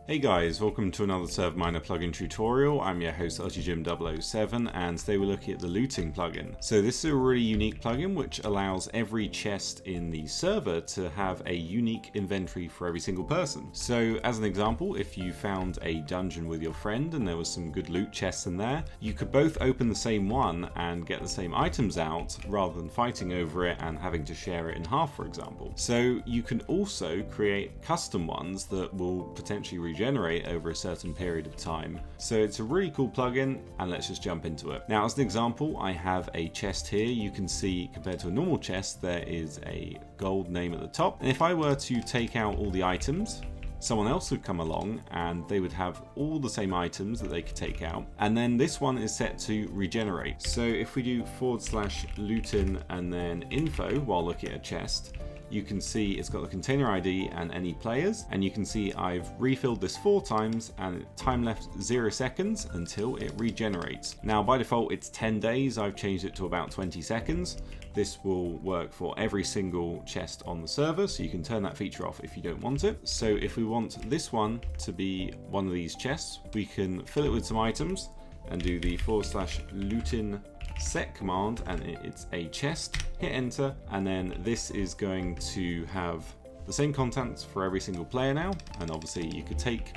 Hey guys, welcome to another ServerMiner plugin tutorial. I'm your host RGJim007 and today we're looking at the Lootin plugin. So this is a really unique plugin which allows every chest in the server to have a unique inventory for every single person. So as an example, if you found a dungeon with your friend and there was some good loot chests in there, you could both open the same one and get the same items out rather than fighting over it and having to share it in half, for example. So you can also create custom ones that will potentially regenerate over a certain period of time. So it's a really cool plugin and let's just jump into it. Now as an example, I have a chest here. You can see compared to a normal chest there is a gold name at the top, and if I were to take out all the items, someone else would come along and they would have all the same items that they could take out, and then this one is set to regenerate. So if we do /lootin and then info while looking at a chest, you can see it's got the container ID and any players, and you can see I've refilled this 4 times and time left 0 seconds until it regenerates. Now by default it's 10 days, I've changed it to about 20 seconds. This will work for every single chest on the server, so you can turn that feature off if you don't want it. So if we want this one to be one of these chests, we can fill it with some items and do the /lootin set command, and it's a chest, hit enter, and then this is going to have the same contents for every single player now, and obviously you could take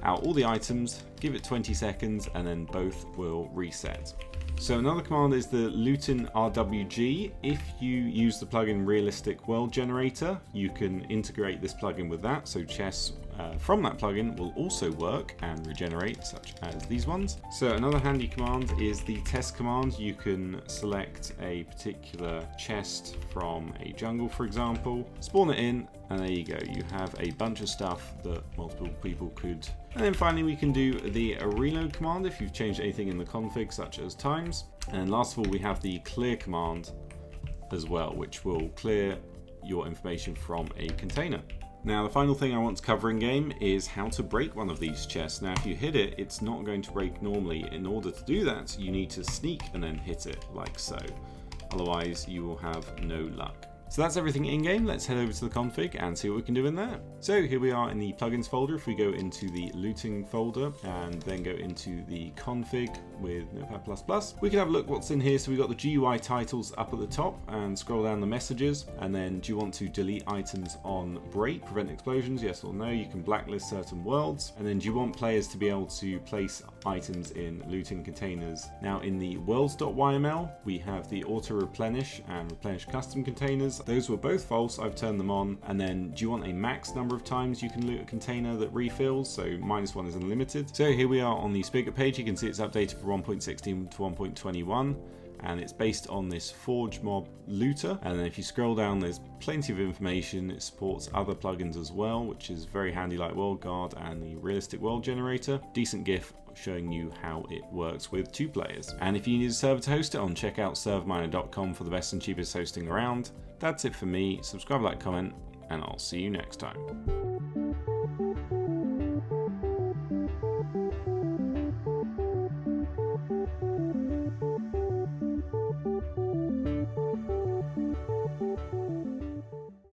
out all the items, give it 20 seconds, and then both will reset. So another command is the Lootin RWG. If you use the plugin Realistic World Generator, you can integrate this plugin with that, so chests from that plugin will also work and regenerate, such as these ones. So another handy command is the test command. You can select a particular chest from a jungle, for example, spawn it in, and there you go. You have a bunch of stuff that multiple people could. And then finally we can do the reload command if you've changed anything in the config, such as times. And last of all we have the clear command as well, which will clear your information from a container. Now the final thing I want to cover in game is how to break one of these chests. Now if you hit it, it's not going to break normally. In order to do that, you need to sneak and then hit it like so. Otherwise you will have no luck. So that's everything in game. Let's head over to the config and see what we can do in there. So here we are in the plugins folder. If we go into the looting folder and then go into the config with Notepad++, we can have a look what's in here. So we've got the GUI titles up at the top, and scroll down the messages, and then do you want to delete items on break, prevent explosions, yes or no? You can blacklist certain worlds, and then do you want players to be able to place items in looting containers? Now in the worlds.yml we have the auto replenish and replenish custom containers. Those were both false, I've turned them on. And then do you want a max number of times you can loot a container that refills? So -1 is unlimited. So here we are on the spigot page. You can see it's updated from 1.16 to 1.21. And it's based on this Forge mob looter. And then if you scroll down, there's plenty of information. It supports other plugins as well, which is very handy, like World Guard and the Realistic World Generator. Decent GIF showing you how it works with 2 players. And if you need a server to host it on, check out ServerMiner.com for the best and cheapest hosting around. That's it for me. Subscribe, like, comment, and I'll see you next time.